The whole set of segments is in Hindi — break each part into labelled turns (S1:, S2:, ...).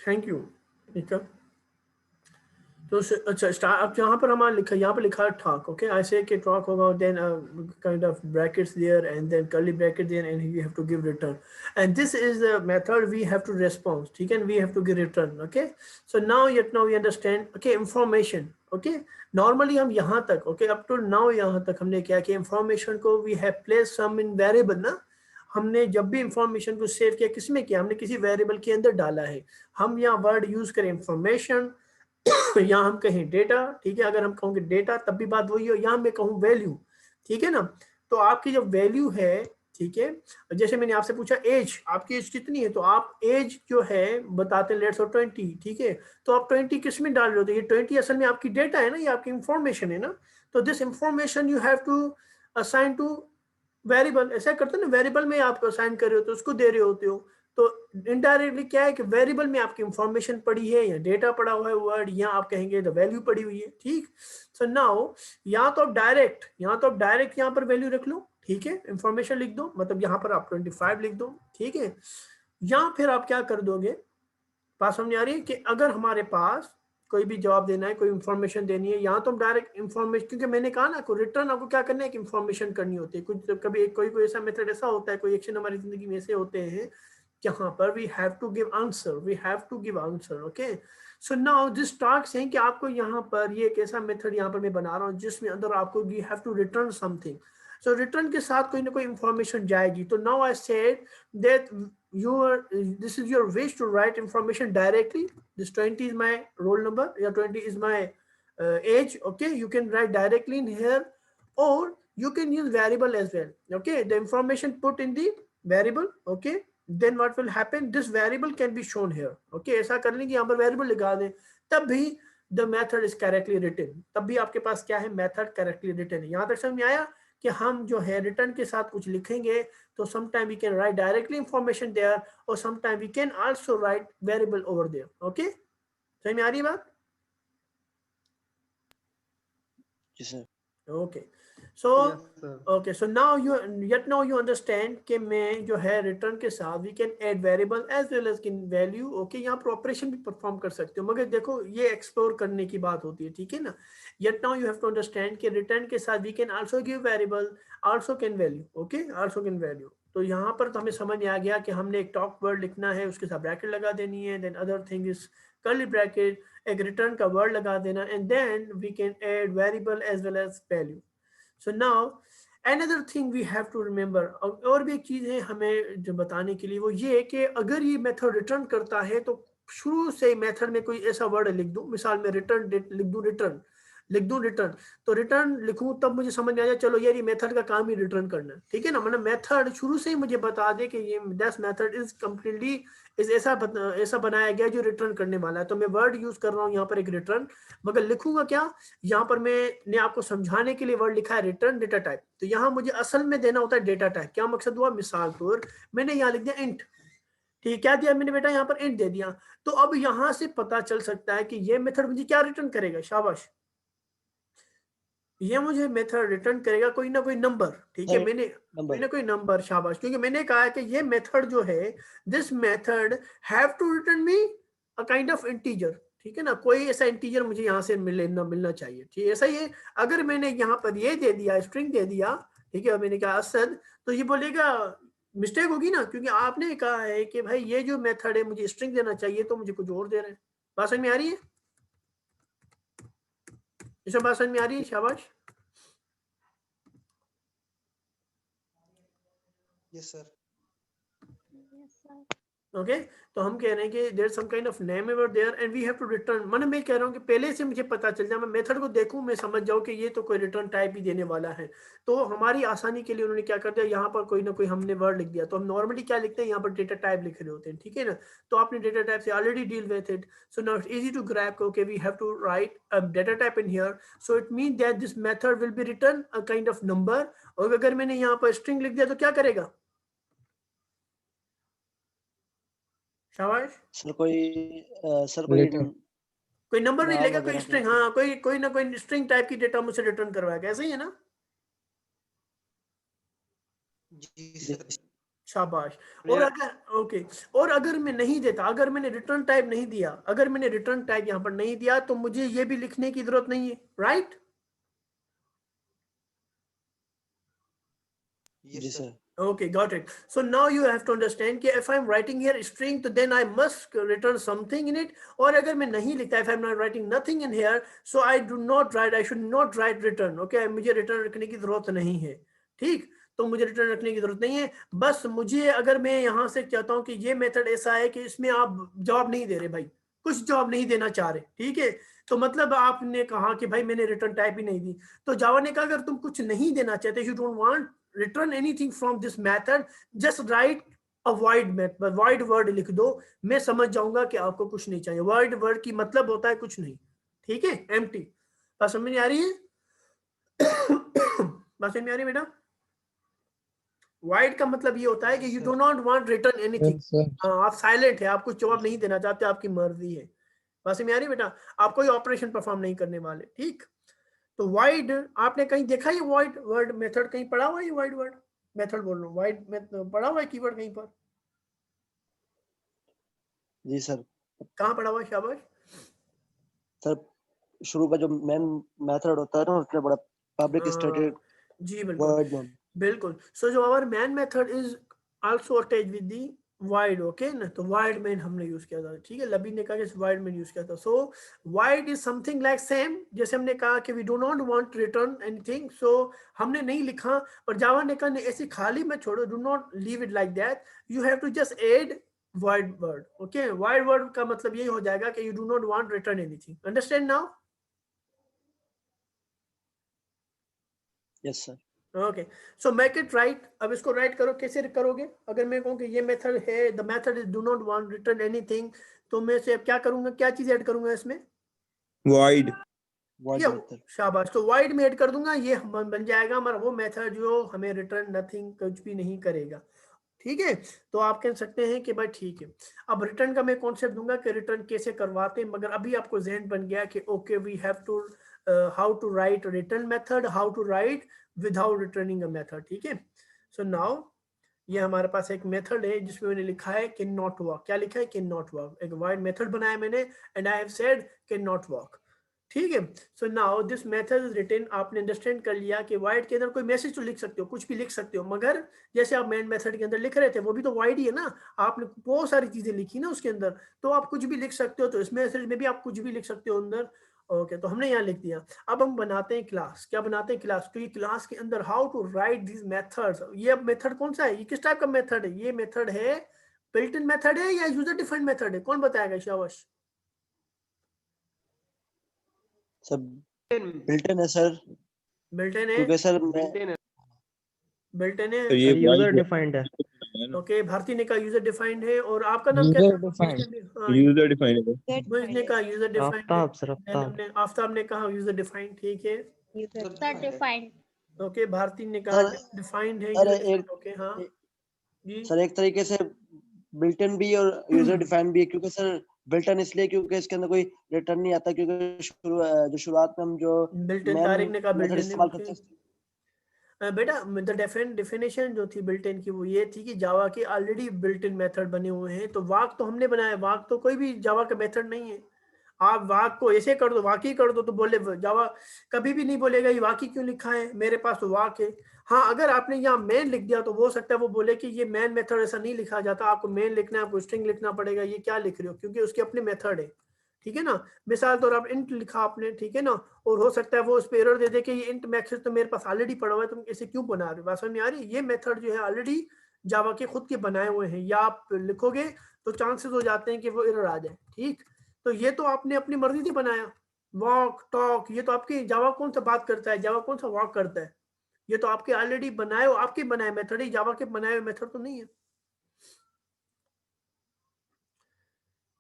S1: Thank you. ठीक है, तो अच्छा स्टार्ट, अब यहाँ पर हमारा लिखा, यहाँ पर लिखा है talk, ओके, आई से कि talk होगा, then kind of brackets there and then curly bracket there and we have to give return and this is the method we have to response, ठीक है, we have to give return, okay. So now yet now we understand, okay, information, okay. Normally हम यहाँ तक, ओके, अप टू नाउ यहाँ तक हमने क्या किया, इंफॉर्मेशन को we have place some in variable ना, हमने जब भी इंफॉर्मेशन को सेव किया किस में किया, हमने किसी वेरिएबल के अंदर डाला है। हम यहाँ वर्ड यूज करें इंफॉर्मेशन, यहाँ हम कहें डेटा, ठीक है, अगर हम कहोगे डेटा तब भी बात वही हो, यहाँ मैं कहूँ वैल्यू, ठीक है ना। तो आपकी जो वैल्यू है, ठीक है, जैसे मैंने आपसे पूछा एज, आपकी एज कितनी है, तो आप एज जो है बताते हैं लेट्स 20, ठीक है, तो आप 20 किस में डाल रहे हो, तो ये 20 असल में आपकी डेटा है ना, ये आपकी इंफॉर्मेशन है ना। तो this information you have to assign to variable, ऐसा करते हैं ना, वेरिएबल में आप असाइन कर रहे हो तो उसको दे रहे होते हो। तो इनडायरेक्टली क्या है कि वेरिएबल में आपकी इंफॉर्मेशन पड़ी है या डेटा पड़ा हुआ है वर्ड, या आप कहेंगे द वैल्यू पड़ी हुई है, ठीक। सो नाउ यहाँ तो आप डायरेक्ट यहाँ पर वैल्यू रख लो, ठीक है, इंफॉर्मेशन लिख दो, मतलब यहाँ पर आप 25 लिख दो, ठीक है। या फिर आप क्या कर दोगे, बात समझ आ रही है, कि अगर हमारे पास कोई भी जवाब देना है, कोई इंफॉर्मेशन देनी है, यहाँ तो हम डायरेक्ट इंफॉर्मेशन, क्योंकि मैंने कहा ना, कोई रिटर्न आपको क्या करना है कि इंफॉर्मेशन करनी होती है, कुछ कभी कोई कोई ऐसा मेथड ऐसा होता है, कोई एक्शन हमारी जिंदगी में ऐसे होते हैं जहाँ पर we have to give answer, okay. So now this talks है कि आपको यहाँ पर ये एक ऐसा मेथड यहाँ पर मैं बना रहा हूँ जिसमें अंदर आपको we have to return something. So return के साथ कोई ना कोई इंफॉर्मेशन जाएगी। तो now I said that this is your wish to write information directly. This 20 is my roll number, yeah, 20 is my age, okay, you can write directly in here, or you can use variable as well, okay, the information put in the variable, okay, then what will happen, this variable can be shown here, okay, ऐसा कर लेंगे, यहाँ पर variable लिखा दें, तब भी the method is correctly written, तब भी आपके पास क्या है, method correctly written है। यहाँ तक समझ में आया कि हम जो है रिटर्न के साथ कुछ लिखेंगे तो sometime we can write directly information there, or sometime we can also write variable over there, okay, समझ में आ रही है बात? Okay, so
S2: Yes, sir.
S1: okay, so now you understand कि मैं जो है रिटर्न के साथ we can add variable as well as in value, okay, यहाँ पर ऑपरेशन भी परफॉर्म कर सकते हो, मगर देखो ये एक्सप्लोर करने की बात होती है, ठीक है ना। yet now you have to understand कि रिटर्न के साथ we can also give variable, also can value, okay, also can value। तो यहाँ पर तो हमें समझ में आ गया कि हमने एक टॉप वर्ड लिखना है, उसके साथ ब्रैकेट लगा देनी है, then other thing is curly bracket, एक रिटर्न का वर्ड लगा देना, and then we can add variable as well as value. So now another thing we have to remember, और भी एक चीज है हमें जो बताने के लिए, वो ये कि अगर ये मेथड रिटर्न करता है तो शुरू से मेथड में कोई ऐसा वर्ड लिख दूं, मिसाल में रिटर्न लिख दूं रिटर्न, तो रिटर्न लिखूं तब मुझे समझ में आ जाए चलो यार ये मेथड का काम ही रिटर्न करना है, ठीक है ना। मतलब मेथड शुरू से ही मुझे बता दे कि ये दिस मेथड इज कम्प्लीटली इस ऐसा बनाया गया जो रिटर्न करने वाला है। तो मैं वर्ड यूज कर रहा हूँ यहाँ पर एक रिटर्न, मगर लिखूंगा क्या, यहाँ पर मैंने आपको समझाने के लिए वर्ड लिखा है रिटर्न डेटा टाइप, तो यहाँ मुझे असल में देना होता है डेटा टाइप। क्या मकसद हुआ, मिसाल तौर मैंने यहाँ लिख दिया इंट, ठीक है, क्या दिया मैंने बेटा, यहाँ पर इंट दे दिया, तो अब यहाँ से पता चल सकता है कि ये मेथड मुझे क्या रिटर्न करेगा, शाबाश, ये मुझे मेथड रिटर्न करेगा कोई ना कोई नंबर, ठीक है, मैंने कोई ना कोई नंबर, शाबाश, क्योंकि मैंने कहा है कि ये मेथड जो है this method have to return me a kind of integer, ठीक है ना, कोई ऐसा इंटीजर मुझे यहाँ से मिलना चाहिए, ठीक है। ऐसा ही है, अगर मैंने यहाँ पर ये दे दिया, स्ट्रिंग दे दिया, ठीक है, मैंने कहा असद, तो ये बोलेगा मिस्टेक होगी ना, क्योंकि आपने कहा है कि भाई ये जो मेथड है मुझे स्ट्रिंग देना चाहिए, तो मुझे कुछ और दे रहे हैं। बात समझ में आ रही है, ये सब बात समझ में आ रही है, शाबाश।
S2: Yes, sir.
S1: ओके, तो हम कह रहे हैं कि there some kind of name over there and we have to return, माने मैं कह रहा हूँ कि पहले से मुझे पता चल जाए, मैं मेथड को देखूं, मैं समझ जाऊं कि ये तो कोई रिटर्न टाइप ही देने वाला है। तो हमारी आसानी के लिए उन्होंने क्या कर दिया, यहाँ पर कोई ना कोई हमने वर्ड लिख दिया, तो हम नॉर्मली क्या लिखते हैं, यहाँ पर डेटा टाइप लिख रहे होते हैं, ठीक है ना। तो आपने डेटा टाइप से already deal with it, so now it's easy to grab, okay, we have to write a data type in here, so it mean that this method will be return a kind of number. और अगर मैंने यहाँ पर स्ट्रिंग लिख दिया तो क्या करेगा, शाबाश,
S3: सर कोई
S4: रिटर्न
S1: कोई नंबर नहीं
S3: नाम
S1: लेगा, कोई
S3: वगैरह
S1: स्ट्रिंग, हाँ कोई कोई ना कोई स्ट्रिंग टाइप की डेटा मुझसे रिटर्न करवाएगा, ऐसे ही है ना।
S2: जी सर।
S1: शाबाश। और अगर ओके, और अगर मैं नहीं देता, अगर मैंने रिटर्न टाइप नहीं दिया, अगर मैंने रिटर्न टाइप यहाँ पर नहीं दिया तो मुझे ये भी लिखने की जरूरत नहीं है, राइट?
S2: जी sir.
S1: Okay, got it. So now you have to understand कि if I'm writing here string, तो then I must return something in it. और अगर मैं नहीं लिखता, if I'm not writing nothing in here, so I do not write, I should not write return. Okay, मुझे return रखने की जरूरत नहीं है, ठीक? तो मुझे रिटर्न रखने की जरूरत नहीं है। बस मुझे, अगर मैं यहाँ से कहता हूँ कि ये मेथड ऐसा है कि इसमें आप जवाब नहीं दे रहे भाई, कुछ जवाब नहीं देना चाह रहे, ठीक है, तो मतलब आपने कहा कि भाई मैंने रिटर्न टाइप ही नहीं दी, तो जावा ने कहा अगर तुम कुछ नहीं देना चाहते, you don't want return anything from this method, just write a void method, void word लिख दो, मैं समझ जाऊंगा कि आपको कुछ नहीं चाहिए। void word की मतलब होता है कुछ नहीं, ठीक है, empty। बात समझ में आ रही है? बात समझ में आ रही है बेटा? void का मतलब ये होता है कि you do not want return anything। हाँ, आप साइलेंट है, आप कुछ जवाब नहीं देना चाहते, आपकी मर्जी है। बात समझ में आ रही है बेटा? आप कोई ऑपरेशन परफॉर्म नहीं करने वाले, ठीक? तो वाइड आपने कहीं देखा ये वाइड वर्ड मेथड, कहीं पढ़ा हुआ है ये वाइड वर्ड मेथड, बोल रहा हूँ वाइड पढ़ा हुआ है कीवर्ड कहीं पर?
S2: जी सर।
S1: कहाँ पढ़ा हुआ है? शाबाश
S2: सर शुरू का जो मेन मेथड होता है ना, उसमें बड़ा पब्लिक स्टेटेड
S1: जी बिल्कुल
S2: वर्ड नेम।
S1: बिल्कुल। सो जो our main method is also attached with the void, okay ना, तो वाइड मेन हमने यूज किया था, ठीक है, लबी ने कहा कि वाइड मेन यूज किया था। So void is something like same, जैसे हमने कहा कि we do not want return anything, so हमने नहीं लिखा, और जावा ने कहा ऐसे खाली मत छोड़ो, do not leave it like that, you have to just add void word. Okay, void word का मतलब यही हो जाएगा कि you do not want return anything. Understand now?
S2: Yes sir.
S1: Okay, so make it right. अब इसको राइट करो, कैसे करोगे? अगर मैं कहूँ कि ये मेथड है, the method is do not want return anything, तो मैं से अब क्या करूंगा, क्या चीज ऐड करूंगा इसमें?
S3: void
S2: वर्ड
S1: ये
S2: मेथड।
S1: शाबाश, तो वाइड में ऐड कर दूंगा, ये बन जाएगा हमारा वो मेथड जो हमें रिटर्न नथिंग, कुछ भी नहीं करेगा, ठीक है। तो आप कह सकते हैं कि भाई ठीक है। अब रिटर्न का मैं कॉन्सेप्ट दूंगा कि रिटर्न कैसे करवाते हैं, मगर अभी आपको जहन बन गया कि okay we have to how to write return method, how to write without returning a method, ठीक है। सो नाउ ये हमारे पास एक मेथड है जिसमें मैंने लिखा है कैन नॉट वर्क। क्या लिखा है? Can not work. एक वाइड मेथड बनाया मैंने, and I have said can not work, ठीक है। So now this method is written. आपने अंडरस्टैंड कर लिया कि वाइड के अंदर कोई मैसेज तो लिख सकते हो, कुछ भी लिख सकते हो, मगर जैसे आप मेन मेथड के अंदर लिख रहे थे वो भी तो वाइड ही है ना, आपने बहुत सारी चीजें लिखी ना उसके अंदर, तो आप कुछ भी लिख सकते हो, तो इस मैसेज में भी आप कुछ भी लिख सकते हो अंदर। ओके, तो हमने यहाँ लिख दिया। अब हम बनाते हैं क्लास। क्या बनाते हैं? क्लास। तो ये क्लास के अंदर how to write this methods. ये अब मेथड कौन सा है? ये किस टाइप का मेथड है? ये मेथड है बिल्ट इन मेथड है या यूजर डिफाइंड मेथड है? कौन बताएगा? शाबाश।
S2: सब बिल्ट इन है सर,
S1: बिल्ट इन है,
S2: क्योंकि सर मैं
S1: बिल्ट इन है।
S3: तो ये
S4: यूजर
S3: void
S4: डिफाइंड है।
S1: ओके, भारती ने कहा यूजर डिफाइंड है, और आपका नाम क्या
S4: यूजर
S1: था?
S4: डिफाइंड।
S1: हाँ,
S3: user defined है।
S1: मुझे ने कहा यूजर डिफाइंड है,
S4: आफ्ताब सर,
S1: then
S4: आफ्ताब।
S1: हमने आफ्ताब ने कहा यूजर डिफाइंड, ठीक है।
S5: Sir defined.
S1: ओके, भारती ने कहा
S2: सर
S1: डिफाइंड है,
S2: अरे
S1: यूजर डिफाइंड।
S2: एक
S1: ओके, हाँ जी।
S2: सर एक तरीके से बिल्ट इन भी और यूजर डिफाइंड भी है, क्योंकि सर बिल्ट इन इसलिए क्योंकि इसके अंदर कोई रिटर्न नहीं आता, क्योंकि जो शुरुआत में हम जो
S1: बिल्ट इन,
S2: मेन
S1: तारिक ने कहा बिल्ट
S2: मेथड
S1: इन है।
S2: इस्तेमाल
S1: ओके
S2: करते हैं।
S1: बेटा, द डेफिनेशन जो थी बिल्ट इन की वो ये थी कि जावा के ऑलरेडी बिल्ट इन मेथड बने हुए हैं, तो वाक तो हमने बनाया, वाक तो कोई भी जावा का मेथड नहीं है। आप वाक को ऐसे कर दो, वाकी कर दो, तो बोले जावा कभी भी नहीं बोलेगा ये वाकी क्यों लिखा है, मेरे पास तो वाक है। हाँ, अगर आपने यहाँ मेन लिख दिया तो हो सकता है वो बोले कि ये मेन मेथड ऐसा नहीं लिखा जाता, आपको मेन लिखना है, आपको स्ट्रिंग लिखना पड़ेगा, ये क्या लिख रहे हो, क्योंकि उसके अपने मेथड है, ठीक है ना। मिसाल तौर आप इंट लिखा आपने, ठीक है ना, और हो सकता है वो उस पर एरर दे दे कि ये इंट मैक्सिस तो मेरे पास ऑलरेडी पड़ा हुआ है, तुम इसे क्यों बना रहे हो। बात समझ में आ रही है? ये मेथड जो है ऑलरेडी जावा के खुद के बनाए हुए हैं, या आप लिखोगे तो चांसेस हो जाते हैं कि वो एरर आ जाए, ठीक। तो ये तो आपने अपनी मर्जी से बनाया, वॉक टॉक, ये तो आपकी जावा कौन सा बात करता है, जावा कौन सा वॉक करता है, ये तो आपके ऑलरेडी बनाए हो, आपके बनाए मेथड है, जावा के बनाए हुए मेथड तो नहीं है।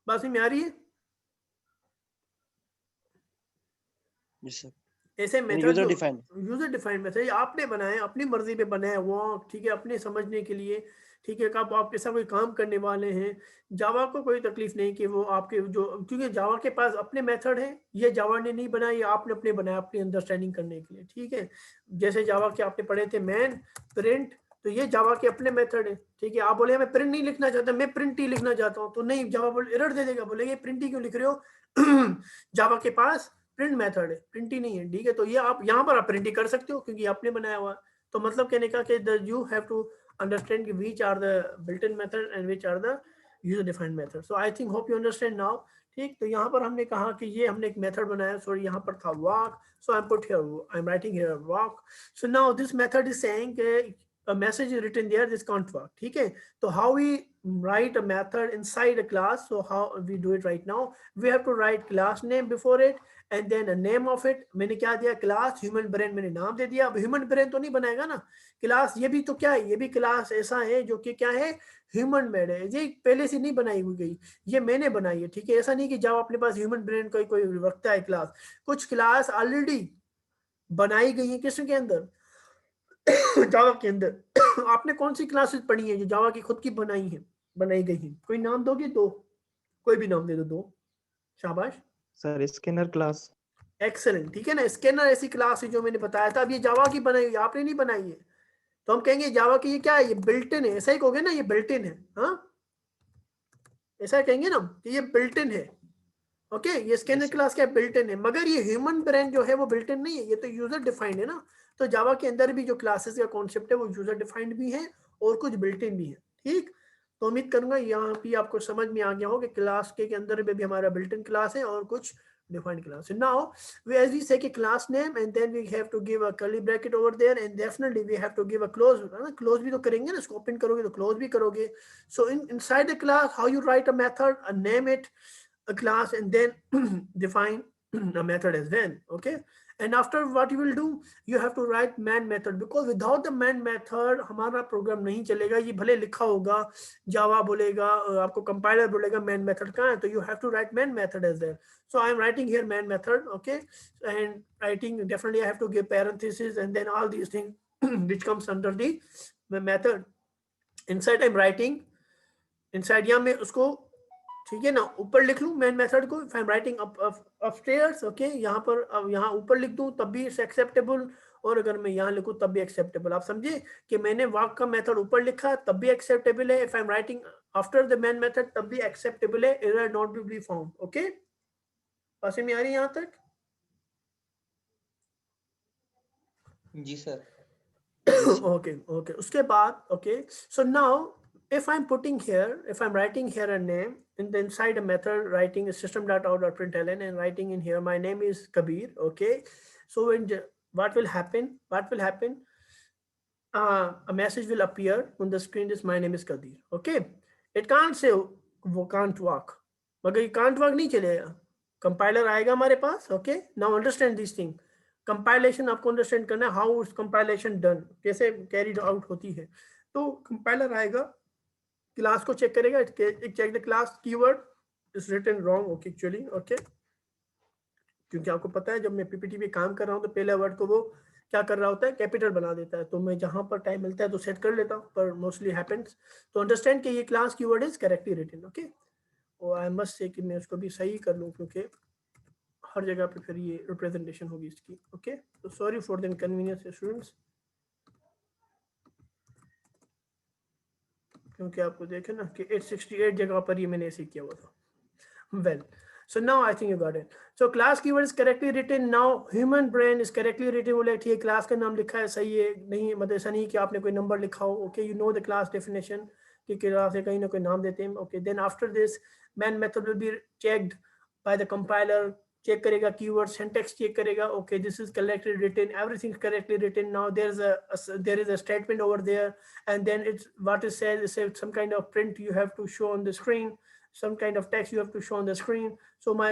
S1: बात समझ में आ रही है?
S2: जी सर,
S1: ऐसे
S2: यानी
S1: मेथड
S2: यूजर
S1: जो
S2: डिफाइंड।
S1: यूजर डिफाइंड मेथड आपने बनाए, अपनी मर्जी पे बनाए वो, ठीक है, अपने समझने के लिए, ठीक है। कब आप ऐसा कोई काम करने वाले हैं, जावा को कोई तकलीफ नहीं कि वो आपके जो, क्योंकि जावा के पास अपने मेथड है, ये जावा ने नहीं बनाया, ये आपने अपने बनाया अपनी अंडरस्टैंडिंग करने के लिए, ठीक है। जैसे जावा के आपने पढ़े थे मैन प्रिंट तो ये जावा के अपने मेथड है, ठीक है। आप बोले मैं प्रिंट नहीं लिखना चाहता, मैं प्रिंट ही लिखना चाहता हूँ, तो नहीं, जावा बोले एरर दे देगा, बोलेगा प्रिंट ही क्यों लिख रहे हो जावा के पास प्रिंट मेथड है, प्रिंट ही नहीं है, ठीक है। तो ये आप यहाँ पर आप प्रिंट ही कर सकते हो क्योंकि आपने बनाया हुआ। तो मतलब कहने का कि यू हैव टू अंडरस्टैंड कि which are the built-in method and which are the user defined method. So I think hope you understand now. ठीक, तो यहाँ पर हमने कहा कि ये हमने एक मेथड बनाया, सॉरी यहाँ पर था walk, so I'm put here, I'm writing here walk. So now this method is saying a message is written there, this can't work, ठीक है। तो how we write a method inside a class, so how we do it right now, we have to write class name before it and then a name of it. मैंने क्या दिया, क्लास ह्यूमन ब्रेन मैंने नाम दे दिया। अब ह्यूमन ब्रेन तो नहीं बनाएगा ना क्लास, ये भी तो क्या है, ये भी क्लास ऐसा है जो कि क्या है, ह्यूमन मेड है, ये पहले से नहीं बनाई हुई गई, ये मैंने बनाई है, ठीक है। ऐसा नहीं कि जब अपने पास ह्यूमन ब्रेन का कोई रखता है क्लास, कुछ क्लास ऑलरेडी बनाई गई है किसके अंदर जावा के अंदर। आपने कौन सी क्लासेस पढ़ी है जो जावा की खुद की बनाई गई है? कोई नाम दोगे? दो, कोई भी नाम दे दो, दो, शाबाश।
S4: Sir scanner class.
S1: एक्सेलेंट, ठीक है ना। स्कैनर ऐसी क्लास है जो मैंने बताया था। अब ये जावा की बनाई हुई, आपने नहीं बनाई है, तो हम कहेंगे जावा की ये क्या है, ये बिल्ट इन है, ऐसा ही कहोगे ना, ये बिल्ट इन है, हाँ ऐसा कहेंगे ना कि ये बिल्ट इन है, ओके। ये स्कैनर क्लास क्या बिल्ट इन है, मगर ये ह्यूमन ब्रेन जो है वो बिल्ट इन नहीं है, ये तो यूजर डिफाइंड है ना। तो जावा के अंदर भी जो क्लासेस का कॉन्सेप्ट है वो यूजर डिफाइंड भी है और कुछ बिल्ट इन भी है, ठीक। तो उम्मीद करूंगा यहाँ भी आपको समझ में आ गया हो कि क्लास के अंदर में भी हमारा बिल्ट इन क्लास है और कुछ defined class. So now as we say a class name and then we have to give a curly bracket over there and definitely we have to give a close. Close भी तो करेंगे ना, इसको open करोगे तो close भी करोगे. So inside the class, how you write a method, name it, a class, and then define a method as well. Okay. And after what you will do, you have to write man method, because without the man method हमारा प्रोग्राम नहीं चलेगा। ये भले लिखा होगा, जावा बोलेगा, आपको कंपाइलर बोलेगा मैन मेथड कहाँ है, तो you have to write man method as well. So I am writing here man method, okay, and writing definitely I have to give parentheses and then all these things which comes under the method. Inside I'm writing, inside यहाँ मैं उसको, ठीक है ना, ऊपर लिख लूँ मैन मेथड को, if I am writing upstairs, okay, यहाँ पर अब यहाँ ऊपर लिख दूँ तब भी इट्स एक्सेप्टेबल, और अगर मैं यहाँ लिखूँ तब भी एक्सेप्टेबल। आप समझे कि मैंने वाक का मेथड ऊपर लिखा तब भी एक्सेप्टेबल है, if I am writing after the main method तब भी एक्सेप्टेबल है, error not be found, okay. पास में आ रही है यहाँ तक?
S6: जी सर।
S1: okay, okay, उसके बाद, okay, so now if I'm putting here, if I'm writing here a name and then inside a method writing a system.out.println and writing in here my name is Kabir, okay. So when what will happen, a message will appear on the screen, is my name is Kabir, okay. It can't say वो can't work, मगर ये can't work नहीं चलेगा, कंपाइलर आएगा हमारे पास, okay. Now understand this thing, compilation आपको अंडरस्टैंड करना है, हाउ इज कंपाइलेशन डन, कैसे कैरीड आउट होती है। तो कंपाइलर आएगा, क्लास को चेक करेगा, check the class keyword is written wrong, okay actually, okay, क्योंकि आपको पता है जब मैं पीपीटी पे काम कर रहा हूँ तो पहले वर्ड को वो क्या कर रहा होता है, कैपिटल बना देता है, तो मैं जहां पर टाइम मिलता है तो सेट कर लेता हूँ, पर मोस्टली हैपेंस। तो अंडरस्टैंड कि ये class keyword is correctly written, okay. और आई मस्ट से कि मैं उसको भी सही कर लूँ क्योंकि हर जगह पे फिर ये रिप्रेजेंटेशन होगी इसकी, ओके। तो sorry for the inconvenience students, क्योंकि आपको देखे ना कि 868 जगह पर ये मैंने ऐसे किया हुआ था। Well, so now I think you got it. So class keyword is correctly written. Now human brain is correctly written. बोले ठीक है, क्लास का नाम लिखा है, सही है, नहीं मतलब ऐसा नहीं कि आपने कोई नंबर लिखा हो, okay. You know the class definition कि क्लास है कहीं ना कोई नाम देते हैं, okay. Then after this main method will be checked by the compiler, check करेगा कीवर्ड, सिंटैक्स चेक करेगा, okay, this is correctly written, everything is correctly written. Now there is a statement over there and then it's what is said is some kind of print you have to show on the screen, some kind of text you have to show on the screen. So my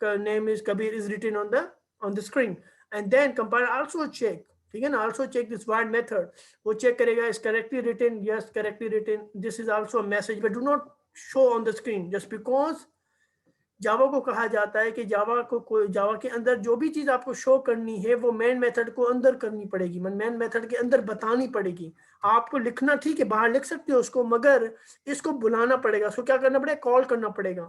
S1: name is Kabir is written on the screen, and then compiler also check, ठीक है ना, also check this void method, वो check करेगा is correctly written, yes correctly written, this is also a message but do not show on the screen just because जावा को कहा जाता है कि जावा के अंदर जो भी चीज आपको शो करनी है वो मेन मेथड को अंदर करनी पड़ेगी, मेन मेथड के अंदर बतानी पड़ेगी। आपको लिखना ठीक है, बाहर लिख सकते हो उसको, मगर इसको बुलाना पड़ेगा, उसको क्या करना पड़ेगा, कॉल करना पड़ेगा,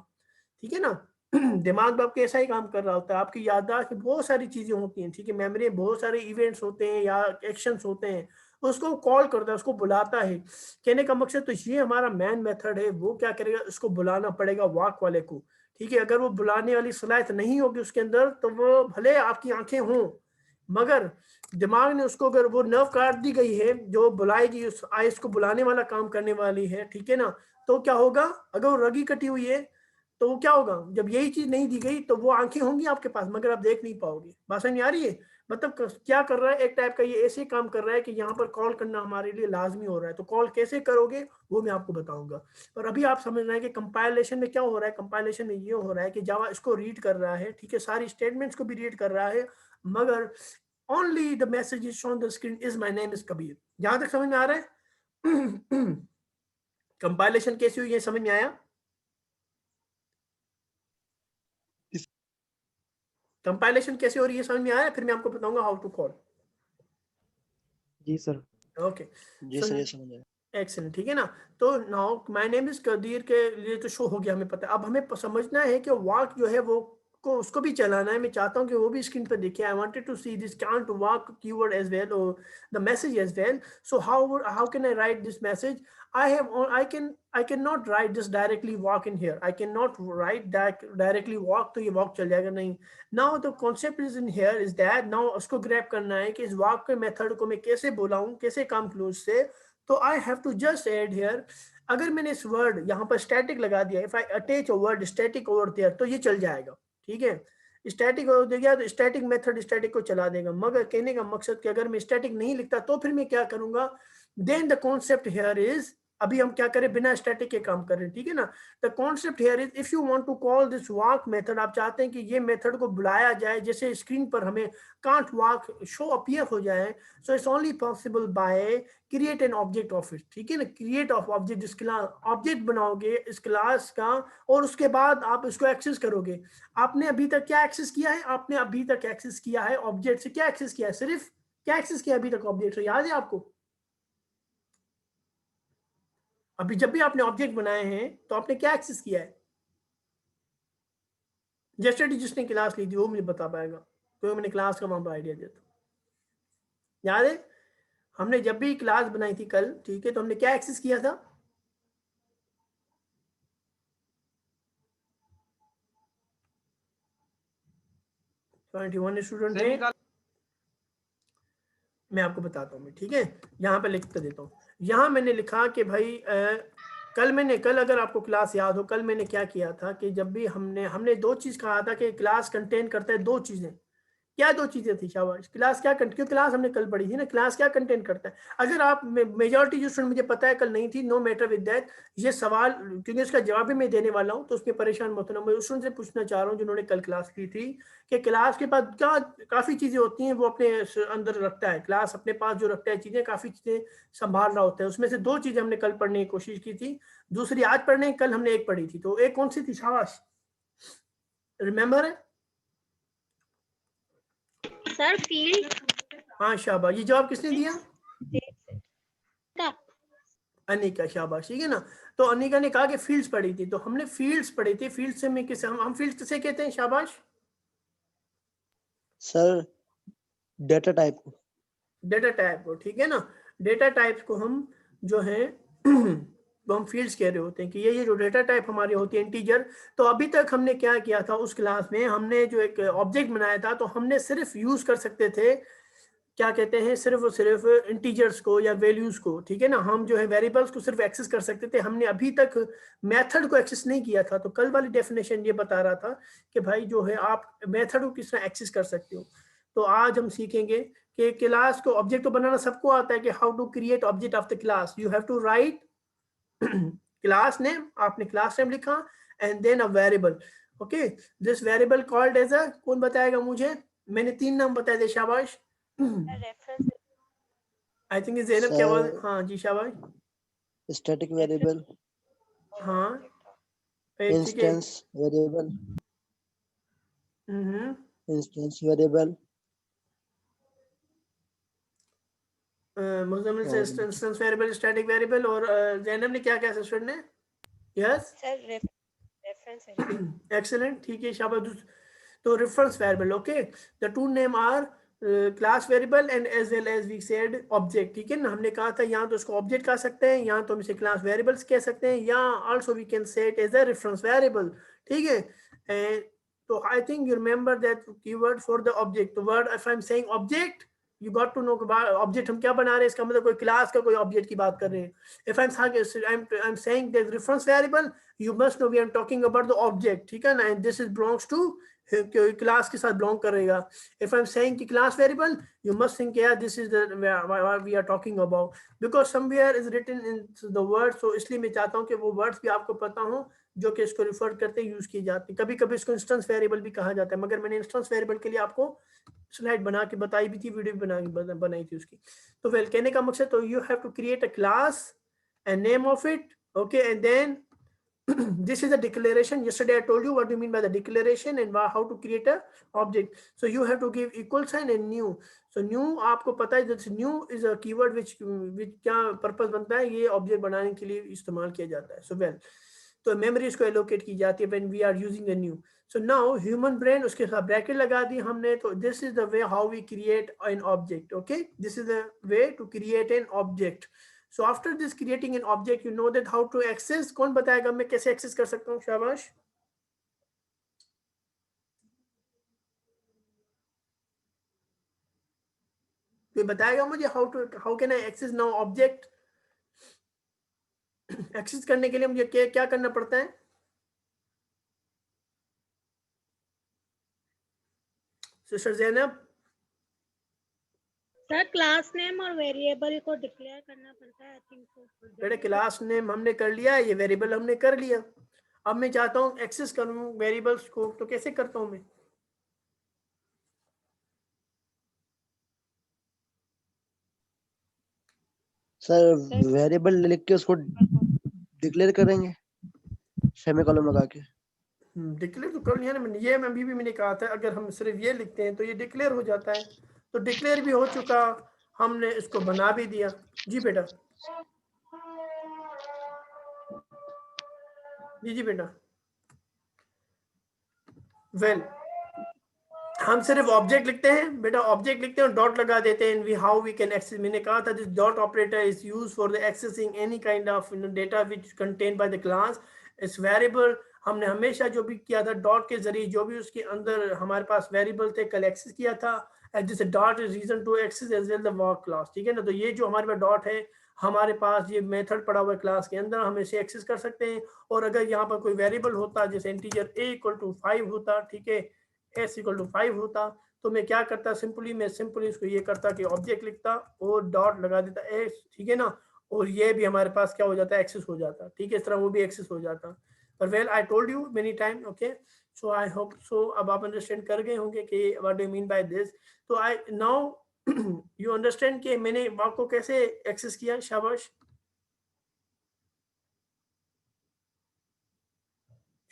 S1: ठीक है ना। दिमाग में आपके ऐसा ही काम कर रहा होता है, आपकी याददाश्त में बहुत सारी चीजें होती हैं, ठीक है, मेमोरी में बहुत सारे इवेंट्स होते हैं या एक्शंस होते हैं, उसको कॉल करता है, उसको बुलाता है। कहने का मकसद तो ये हमारा मैन मेथड है, वो क्या करेगा, उसको बुलाना पड़ेगा वॉक वाले को, ठीक है। अगर वो बुलाने वाली सलाहियत नहीं होगी उसके अंदर, तो वो भले आपकी आंखें हों, मगर दिमाग ने उसको, अगर वो नर्व काट दी गई है जो बुलाएगी, उस आइस को बुलाने वाला काम करने वाली है, ठीक है ना, तो क्या होगा, अगर वो रगी कटी हुई है तो वो क्या होगा, जब यही चीज नहीं दी गई तो वो आंखें होंगी आपके पास मगर आप देख नहीं पाओगे। बात समझ आ रही है? मतलब क्या कर रहा है, एक टाइप का ये ऐसे काम कर रहा है कि यहाँ पर कॉल करना हमारे लिए लाजमी हो रहा है। तो कॉल कैसे करोगे वो मैं आपको बताऊंगा। और अभी आप समझ रहे हैं कि कंपाइलेशन में क्या हो रहा है। कंपाइलेशन में ये हो रहा है कि जावा इसको रीड कर रहा है, ठीक है, सारी स्टेटमेंट्स को भी रीड कर रहा है, मगर only the message is shown on the screen is my name is Kabir। यहां तक समझ में आ रहा है? कंपाइलेशन कैसे हुई ये समझ में आया? कंपाइलेशन कैसे हो रही है समझ में आया? फिर मैं आपको बताऊंगा हाउ टू कॉल।
S4: जी सर।
S1: ओके
S2: जी सर, ये समझ आया।
S1: एक्सेलेंट, ठीक है ना। तो now my name is Qadeer के लिए तो शो हो गया, हमें पता है। अब हमें समझना है कि वॉक जो है वो को उसको भी चलाना है। मैं चाहता हूँ कि वो भी स्क्रीन पर देखे। I wanted to see this can't walk keyword as well और the message as well. So how can I write this message? I cannot write this directly walk in here. I cannot write that directly walk, तो ये walk चल जाएगा नहीं। Now the concept is in here is that now उसको grab करना है कि इस walk के method को मैं कैसे बुलाऊं, कैसे काम क्लोज से। तो I have to just add here, अगर मैंने इस वर्ड यहाँ पर स्टैटिक लगा दिया, if I attach a word static over there, तो ये चल जाएगा, ठीक है। स्टैटिक ओवर दे गया तो स्टैटिक मेथड स्टैटिक को चला देगा। मगर कहने का मकसद कि अगर मैं स्टैटिक नहीं लिखता तो फिर मैं क्या करूंगा, then the concept here is, अभी हम क्या करें, बिना स्टैटिक के काम कर रहे हैं, ठीक है ना। The concept here is, if you want to call this walk method, आप चाहते हैं कि ये मेथड को बुलाया जाए, जैसे स्क्रीन पर हमें कांट वॉक शो अपीयर हो जाए, so it's only possible by create an object of it, ठीक है ना। क्रिएट ऑफ ऑब्जेक्ट, इस क्लास ऑब्जेक्ट बनाओगे इस क्लास का, और उसके बाद आप इसको एक्सेस करोगे। आपने अभी तक क्या एक्सेस किया है? आपने अभी तक एक्सेस किया है ऑब्जेक्ट से, क्या एक्सेस किया है, सिर्फ क्या एक्सेस किया अभी तक ऑब्जेक्ट से, याद है आपको? अभी जब भी आपने ऑब्जेक्ट बनाए हैं तो आपने क्या एक्सेस किया है? जैसे जिसने क्लास ली थी वो मुझे बता पाएगा, तो मैंने क्लास का वहां पर आइडिया दिया था, याद है? हमने जब भी क्लास बनाई थी कल, ठीक है, तो हमने क्या एक्सेस किया था? स्टूडेंट थे, मैं आपको बताता हूँ, ठीक है, यहाँ पे लिख देता हूँ। यहाँ मैंने लिखा कि भाई कल अगर आपको क्लास याद हो, कल मैंने क्या किया था कि जब भी हमने दो चीज कहा था कि क्लास कंटेन करता है दो चीजें। क्या दो चीजें थी शाबाश? क्लास क्या क्योंकि क्लास हमने कल पढ़ी थी ना, क्लास क्या कंटेंट करता है। अगर आप मेजॉरिटी जो स्टूडेंट, मुझे पता है कल नहीं थी, नो मैटर विद दैट, ये सवाल क्योंकि इसका जवाब भी मैं देने वाला हूँ तो उसमें परेशान मत होना। मैं उस स्टूडेंट से पूछना चाह रहा हूँ जिन्होंने कल क्लास की थी कि क्लास के पास क्या काफी चीजें होती हैं वो अपने अंदर रखता है, क्लास अपने पास जो रखता है चीजें, काफी चीजें संभाल रहा होता है। उसमें से दो चीजें हमने कल पढ़ने की कोशिश की थी, दूसरी आज पढ़ने, कल हमने एक पढ़ी थी, तो एक कौन सी थी शाबाश, रिमेम्बर है?
S5: Sir field.
S1: हाँ शाबाश, ये जवाब किसने दिया? अनिका, शाबाश, ठीक है ना। तो अनिका ने कहा कि फील्ड्स पढ़ी थी, तो हमने फील्ड्स पढ़ी थी। फील्ड से मैं किसे, हम फील्ड्स किसे कहते हैं शाबाश?
S2: सर डेटा टाइप को।
S1: डेटा टाइप को, ठीक है ना। डेटा टाइप्स को हम जो है वो हम फील्ड्स कह रहे होते हैं कि ये जो डेटा टाइप हमारी होती है इंटीजर। तो अभी तक हमने क्या किया था उस क्लास में, हमने जो एक ऑब्जेक्ट बनाया था तो हमने सिर्फ यूज कर सकते थे, क्या कहते हैं, सिर्फ और सिर्फ इंटीजर्स को या वैल्यूज को, ठीक है ना। हम जो है वेरिएबल्स को सिर्फ एक्सेस कर सकते थे, हमने अभी तक मेथड को एक्सेस नहीं किया था। तो कल वाली डेफिनेशन ये बता रहा था कि भाई जो है आप मेथड को किस तरह एक्सेस कर सकते हो। तो आज हम सीखेंगे कि क्लास को ऑब्जेक्ट तो बनाना सबको आता है कि how to create object of the class. You have to write class name, आपने क्लास नेम लिखा, and then a variable, okay, this variable called as a, कौन बताएगा मुझे? मैंने तीन नाम बताए थे, शाबाश। आई थिंक ज़ैनब क्या आवाज, हाँ जी शाबाश।
S2: स्टैटिक वेरिएबल,
S1: हाँ ठीक है।
S2: इंस्टेंस वेरिएबल,
S1: हम्म,
S2: इंस्टेंस वेरिएबल,
S1: मुज़म्मिल से
S2: और
S1: इंस्टेंस वेरिएबल, स्टैटिक वेरिएबल, और ज़ैनब ने क्या क्या स्टूडेंट ने? Yes
S7: sir reference variable.
S1: Excellent, ठीक है शाबाश। तो reference variable, okay, the two name are class variable and as well as we said object, ठीक है ना। हमने कहा था यहाँ तो इसको ऑब्जेक्ट कह सकते हैं, यहाँ तो हम इसे क्लास वेरिएबल्स कह सकते हैं, या also we can say it as a reference variable, ठीक है। एंड तो I think you remember that keyword for the object, word if I am saying object you got to know object हम क्या बना रहे हैं, इसका मतलब कोई क्लास का कोई ऑब्जेक्ट की बात कर रहे हैं। If I am saying that reference variable you must know we are talking about the object, ठीक है ना, and this is belongs to class के साथ बिलोंग करेगा। इफ आई एम सेइंग कि class variable you must think यार this is the we are talking about, because somewhere is written in the word, so इसलिए मैं चाहता हूं कि वो वर्ड्स भी आपको पता हो जो कि इसको रिफर करते यूज किए जाते हैं। कभी कभी इसको इंस्टेंस वेरिएबल भी कहा जाता है, मगर मैंने इंस्टेंस वेरिएबल के लिए आपको स्लाइड बना के बताई भी थी, वीडियो बनाई थी उसकी। तो वेल कहने का मकसद, तो you have to create a class and name of it, okay, and then this is a declaration. Yesterday I told you what do you mean by the declaration and how to create a object. So you have to give equal sign and new. So new आपको पता है, this new is a keyword which क्या पर्पस बनता है, ये ऑब्जेक्ट बनाने के लिए इस्तेमाल किया जाता है। So well, तो मेमोरी इसको एलोकेट की जाती है when we are using the new. So now human brain, उसके साथ ब्रैकेट लगा दी हमने, तो this is the way how we create an object, okay, this is the way to create an object. So after this creating an object, you know that how to access, कौन बताएगा मैं कैसे एक्सेस कर सकता हूँ, शाबाश। कोई बताएगा मुझे how can I access now object? Access करने के लिए मुझे क्या करना पड़ता है? Sister Zainab,
S5: sir class name और वेरिएबल को डिक्लेयर करना पड़ता है, आई थिंक सो।
S1: बेटे क्लास नेम हमने कर लिया, ये वेरिएबल हमने कर लिया, अब मैं चाहता हूँ एक्सेस करूँ वेरिएबल्स को, तो कैसे करता हूँ मैं?
S2: सर वेरिएबल लिख के उसको डिक्लेयर करेंगे सेमीकोलन लगा के।
S1: डिक्लेयर तो कर लिया ना मैंने, ये मैं अभी भी मैंने कहा था अगर हम सिर्फ ये लिखते हैं तो ये डिक्लेयर हो जाता है, तो डिक्लेयर भी हो चुका, हमने इसको बना भी दिया। जी बेटा, जी बेटा। वेल हम सिर्फ ऑब्जेक्ट लिखते हैं बेटा, ऑब्जेक्ट लिखते हैं और डॉट लगा देते हैं, we how we can access, मैंने कहा था this dot operator is used for the accessing any kind of data which contain by the class इस वेरिएबल। हमने हमेशा जो भी किया था डॉट के जरिए, जो भी उसके अंदर हमारे पास वेरिएबल थे कल एक्सेस किया था, and this dot is reason to access as well the work class, ठीक है ना। तो ये जो हमारे पास डॉट है, हमारे पास ये मेथड पड़ा हुआ है क्लास के अंदर, हम इसे एक्सेस कर सकते हैं। और अगर यहाँ पर कोई वेरिएबल होता जैसे इंटीजर a इक्वल टू 5 होता, ठीक है, s इक्वल टू 5 होता, तो मैं क्या करता, मैं सिंपली इसको ये करता कि ऑब्जेक्ट लिखता और डॉट लगा देता s, ठीक है ना, और ये भी हमारे पास क्या हो जाता है, एक्सेस हो जाता, ठीक है, इस तरह वो भी एक्सेस हो जाता। पर well I told you many time, okay, so I hope so अब आप अंडरस्टैंड कर गए होंगे कि what do you mean by this. तो आई नाउ यू अंडरस्टैंड कि मैंने वाक को कैसे एक्सेस किया, शाबाश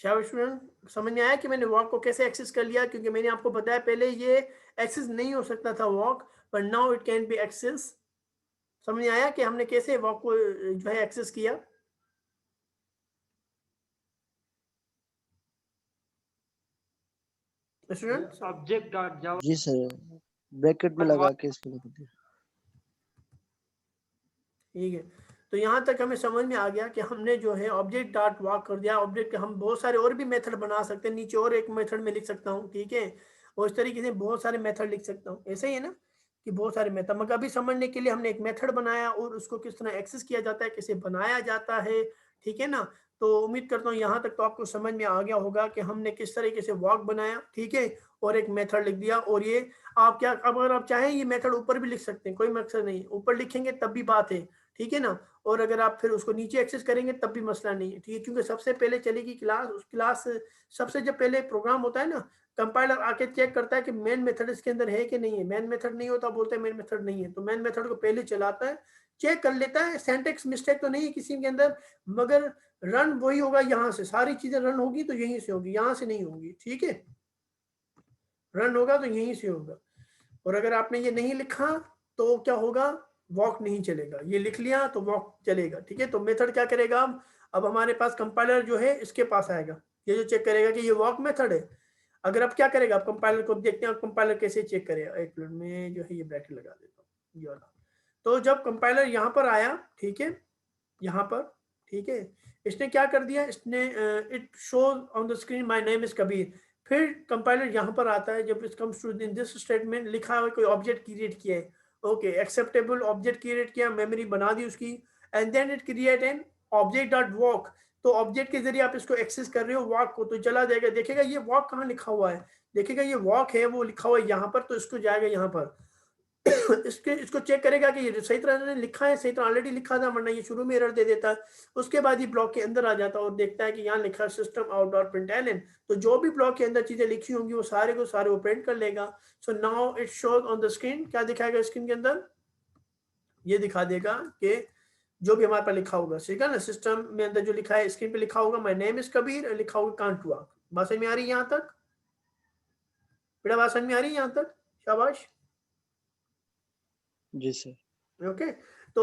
S1: शाबाश स्टूडेंट, समझ में आया कि मैंने वॉक को कैसे एक्सेस कर लिया, क्योंकि मैंने आपको बताया पहले ये एक्सेस नहीं हो सकता था वॉक, पर now it can be access. समझ में आया कि हमने कैसे वॉक को जो है एक्सेस किया। स्टूडेंट
S8: ऑब्जेक्ट डॉट जावा,
S2: जी सर, ब्रैकेट में लगा के इसको लिख दिया।
S1: ठीक है, तो यहाँ तक हमें समझ में आ गया कि हमने जो है ऑब्जेक्ट डॉट वॉक कर दिया। ऑब्जेक्ट के हम बहुत सारे और भी मेथड बना सकते हैं, नीचे और एक मेथड में लिख सकता हूँ, ठीक है, और इस तरीके से बहुत सारे मेथड लिख सकता हूँ, ऐसे ही है ना कि बहुत सारे मेथड, मगर अभी समझने के लिए हमने एक मेथड बनाया और उसको किस तरह एक्सेस किया जाता है, कैसे बनाया जाता है, ठीक है ना। तो उम्मीद करता हूँ यहाँ तक तो आपको समझ में आ गया होगा कि हमने किस तरीके से वॉक बनाया, ठीक है, और एक मेथड लिख दिया। और ये आप क्या, अब अगर आप चाहें ये मेथड ऊपर भी लिख सकते हैं, कोई मकसद नहीं, ऊपर लिखेंगे तब भी बात है, ठीक है ना, और अगर आप फिर उसको नीचे एक्सेस करेंगे तब भी मसला नहीं है, ठीक है, क्योंकि सबसे पहले चलेगी क्लास, उस क्लास सबसे जब पहले प्रोग्राम होता है ना, कंपाइलर आके चेक करता है कि मेन मेथड इसके अंदर है कि नहीं है, मेन मेथड नहीं होता बोलते हैं मेन मेथड नहीं है, तो मेन मेथड को पहले चलाता है, चेक कर लेता है सिंटैक्स मिस्टेक तो नहीं है किसी के अंदर, मगर रन वही होगा, यहाँ से सारी चीजें रन होगी तो यहीं से होगी, यहाँ से नहीं होगी, ठीक है, रन होगा तो यहीं से होगा। और अगर आपने ये नहीं लिखा तो क्या होगा, वॉक नहीं चलेगा, ये लिख लिया तो वॉक चलेगा, ठीक है। तो मेथड क्या करेगा, अब हमारे पास कंपाइलर जो है इसके पास आएगा, ये जो चेक करेगा कि ये वॉक मेथड है, अगर आप क्या करेगा, आप कंपाइलर को देखते हैं, आप कंपाइलर कैसे चेक करेगा। एक मिनट में जो है ये ब्रैकेट लगा देता हूँ, ये वाला। तो जब कंपाइलर यहाँ पर आया, ठीक है, यहाँ पर, ठीक है, इसने क्या कर दिया, इसने it shows on the screen my name is Kabir. फिर कंपाइलर यहाँ पर आता है, जब it comes to in this statement, लिखा है कोई ऑब्जेक्ट क्रिएट किया है, ओके, एक्सेप्टेबल ऑब्जेक्ट क्रिएट किया, मेमोरी बना दी उसकी, and then it create an object dot walk. तो ऑब्जेक्ट के जरिए आप इसको एक्सेस कर रहे हो वॉक को, तो चला जाएगा, देखेगा ये वॉक कहाँ लिखा हुआ है, देखेगा ये वॉक है, वो लिखा हुआ है यहाँ पर, तो इसको जाएगा यहाँ पर इसको चेक करेगा कि ये सही तरह से लिखा है, सही तरह ऑलरेडी लिखा था, वरना ये शुरू में एरर दे देता है। उसके बाद ये ब्लॉक के अंदर आ जाता है और देखता है कि यहाँ लिखा है सिस्टम आउट डॉट प्रिंटलन, तो जो भी ब्लॉक के अंदर चीजें लिखी होंगी वो सारे को सारे वो प्रिंट कर लेगा। So now it shows on the screen, क्या दिखाएगा स्क्रीन के अंदर, ये दिखा देगा कि जो भी हमारे पास लिखा होगा, ठीक है ना, सिस्टम में अंदर जो लिखा है, स्क्रीन पे लिखा होगा माय नेम इज कबीर, लिखा होगा कांट वर्क। बात समझ में आ रही है यहाँ तक बेटा, बात समझ में आ रही है यहाँ तक, शाबाश।
S2: जी सर।
S1: ओके, तो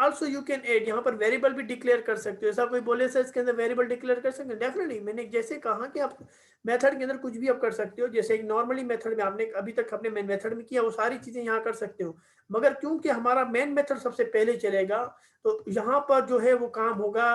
S1: आल्सो यू कैन ऐड, यहाँ पर वेरिएबल भी डिक्लेयर कर सकते हो। ऐसा कोई बोले सर इसके अंदर वेरिएबल डिक्लेयर कर सकते हैं, डेफिनेटली। मैंने जैसे कहा कि आप मेथड के अंदर कुछ भी आप कर सकते हो, जैसे एक नॉर्मली मेथड में आपने अभी तक अपने मेन मेथड में किया, वो सारी चीजें यहाँ कर सकते हो, मगर क्योंकि हमारा मेन मेथड सबसे पहले चलेगा, तो यहाँ पर जो है वो काम होगा